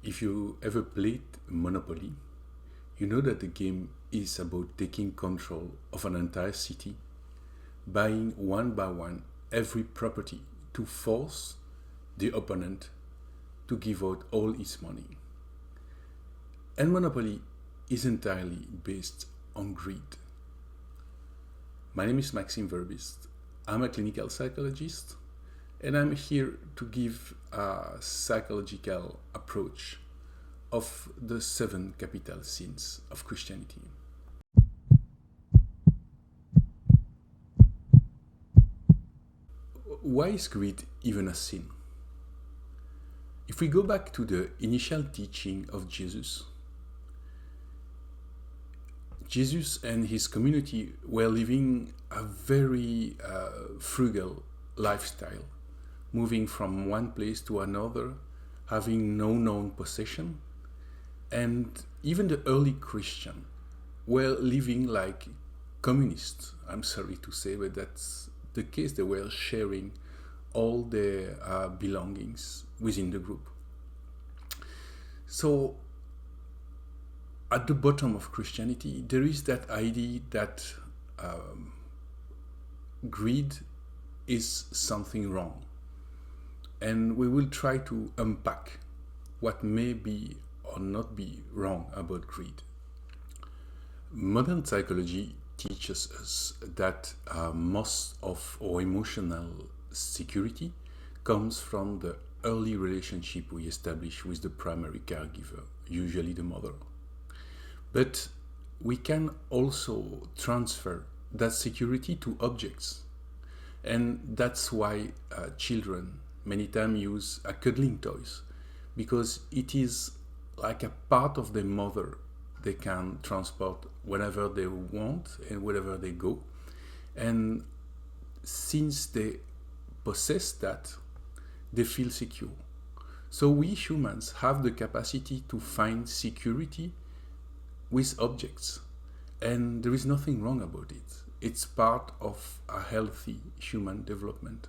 If you ever played Monopoly, you know that the game is about taking control of an entire city, buying one by one every property to force the opponent to give out all its money. And Monopoly is entirely based on greed. My name is Maxim. I'm a clinical psychologist, and I'm here to give a psychological approach of the 7 capital sins of Christianity. Why is greed even a sin? If we go back to the initial teaching of Jesus and his community were living a very frugal lifestyle, moving from one place to another, having no known possession. And even the early Christians were living like communists. I'm sorry to say, but that's the case. They were sharing all their belongings within the group. So at the bottom of Christianity, there is that idea that greed is something wrong. And we will try to unpack what may be or not be wrong about greed. Modern psychology teaches us that most of our emotional security comes from the early relationship we establish with the primary caregiver, usually the mother. But we can also transfer that security to objects. And that's why children many times use cuddling toys, because it is like a part of their mother they can transport whenever they want and wherever they go. And since they possess that, they feel secure. So we humans have the capacity to find security with objects, and there is nothing wrong about it. It's part of a healthy human development.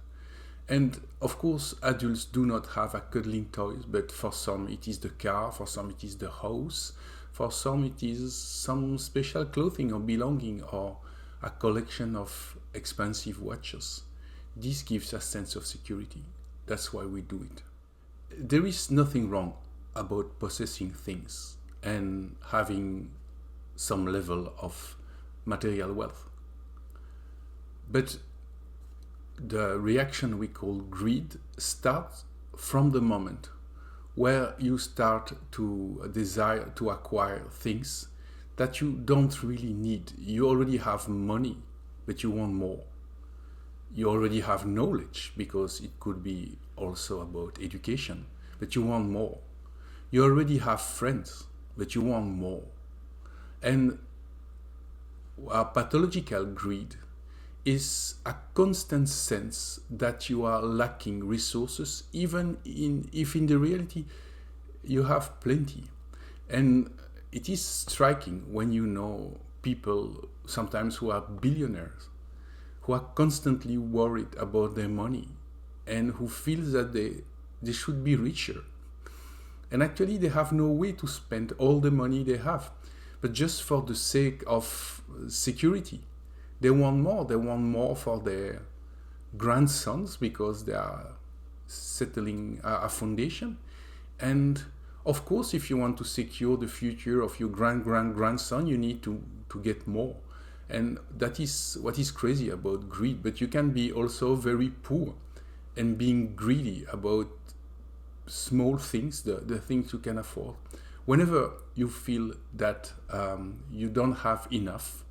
And of course, adults do not have a cuddling toys, but for some it is the car, for some it is the house, for some it is some special clothing or belonging or a collection of expensive watches. This gives a sense of security. That's why we do it. There is nothing wrong about possessing things and having some level of material wealth. But the reaction we call greed starts from the moment where you start to desire to acquire things that you don't really need. You already have money, but you want more. You already have knowledge, because it could be also about education, but you want more. You already have friends, but you want more. And pathological greed is a constant sense that you are lacking resources, even if in the reality you have plenty. And it is striking when you know people sometimes who are billionaires, who are constantly worried about their money and who feel that they should be richer. And actually they have no way to spend all the money they have, but just for the sake of security. They want more. They want more for their grandsons, because they are settling a foundation. And of course, if you want to secure the future of your grandson, you need to get more. And that is what is crazy about greed. But you can be also very poor and being greedy about small things, the things you can afford. Whenever you feel that you don't have enough,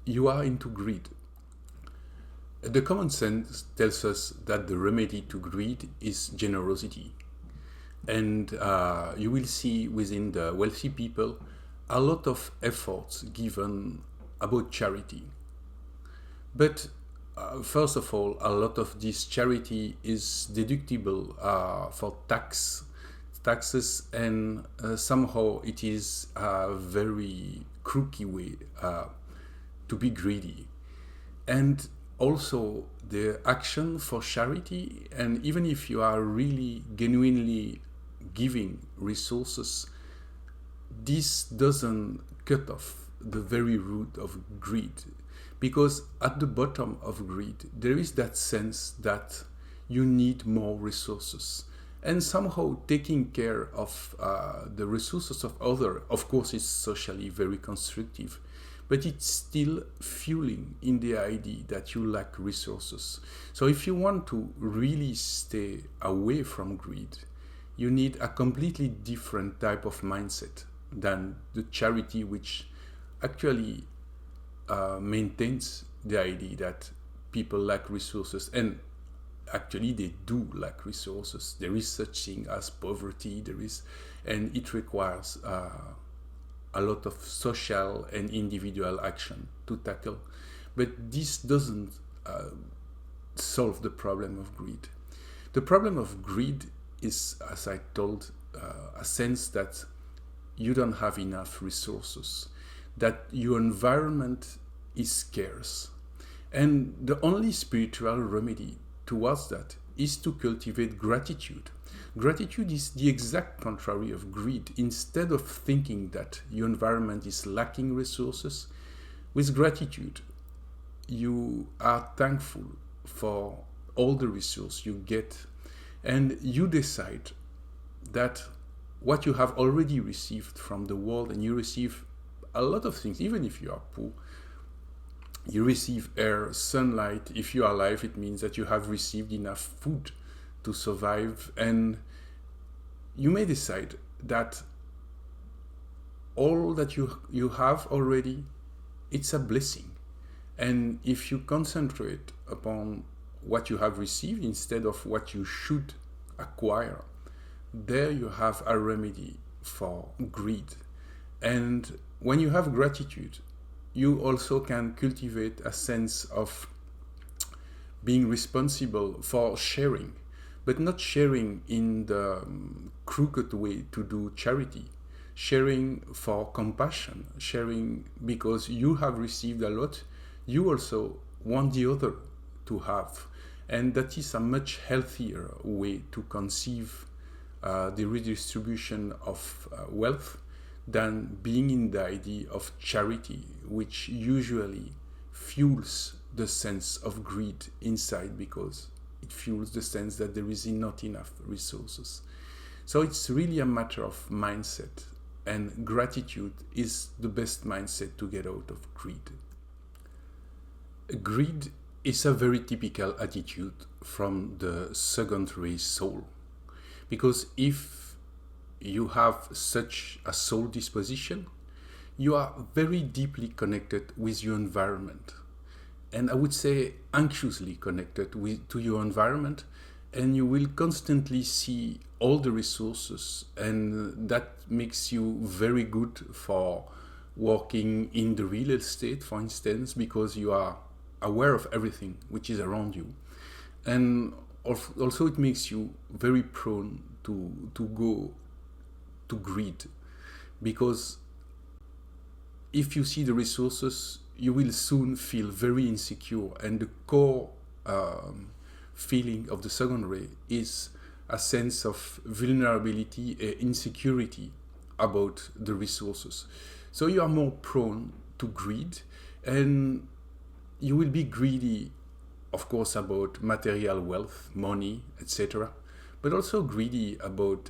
you are into greed. The common sense tells us that the remedy to greed is generosity. And you will see within the wealthy people a lot of efforts given about charity. But first of all, a lot of this charity is deductible for taxes, and somehow it is a very crooked way to be greedy. And also the action for charity, and even if you are really genuinely giving resources, this doesn't cut off the very root of greed. Because at the bottom of greed, there is that sense that you need more resources. And somehow taking care of the resources of others, of course, is socially very constructive, but it's still fueling in the idea that you lack resources. So if you want to really stay away from greed, you need a completely different type of mindset than the charity, which actually maintains the idea that people lack resources, and actually they do lack resources. There is such thing as poverty, and it requires a lot of social and individual action to tackle. But this doesn't solve the problem of greed. The problem of greed is, as I told, a sense that you don't have enough resources, that your environment is scarce. And the only spiritual remedy towards that is to cultivate gratitude. Gratitude is the exact contrary of greed. Instead of thinking that your environment is lacking resources, with gratitude, you are thankful for all the resources you get, and you decide that what you have already received from the world, and you receive a lot of things, even if you are poor. You receive air, sunlight. If you are alive, it means that you have received enough food to survive, and you may decide that all that you have already, it's a blessing. And if you concentrate upon what you have received instead of what you should acquire, there you have a remedy for greed. And when you have gratitude, you also can cultivate a sense of being responsible for sharing, but not sharing in the crooked way to do charity. Sharing for compassion, sharing because you have received a lot, you also want the other to have. And that is a much healthier way to conceive the redistribution of wealth than being in the idea of charity, which usually fuels the sense of greed inside, because it fuels the sense that there is not enough resources. So it's really a matter of mindset, and gratitude is the best mindset to get out of greed. Greed is a very typical attitude from the second-ray soul, because if you have such a soul disposition, you are very deeply connected with your environment, and I would say anxiously connected to your environment, and you will constantly see all the resources, and that makes you very good for working in the real estate, for instance, because you are aware of everything which is around you. And also it makes you very prone to go to greed, because if you see the resources, you will soon feel very insecure, and the core feeling of the second ray is a sense of vulnerability and insecurity about the resources. So you are more prone to greed, and you will be greedy, of course, about material wealth, money, etc., but also greedy about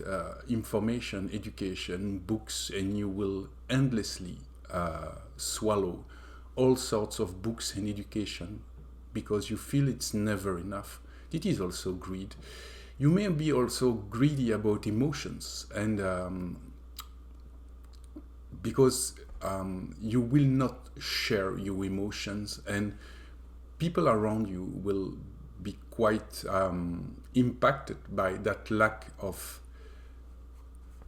information, education, books, and you will endlessly swallow all sorts of books and education because you feel it's never enough. It is also greed. You may be also greedy about emotions, and because you will not share your emotions, and people around you will be quite impacted by that lack of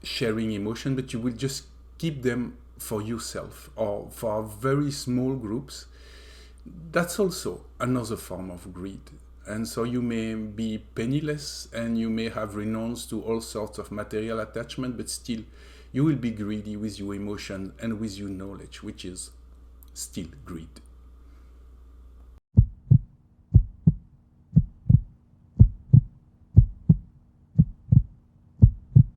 sharing emotion, but you will just keep them for yourself or for very small groups. That's also another form of greed. And so you may be penniless and you may have renounced to all sorts of material attachment, but still you will be greedy with your emotion and with your knowledge, which is still greed.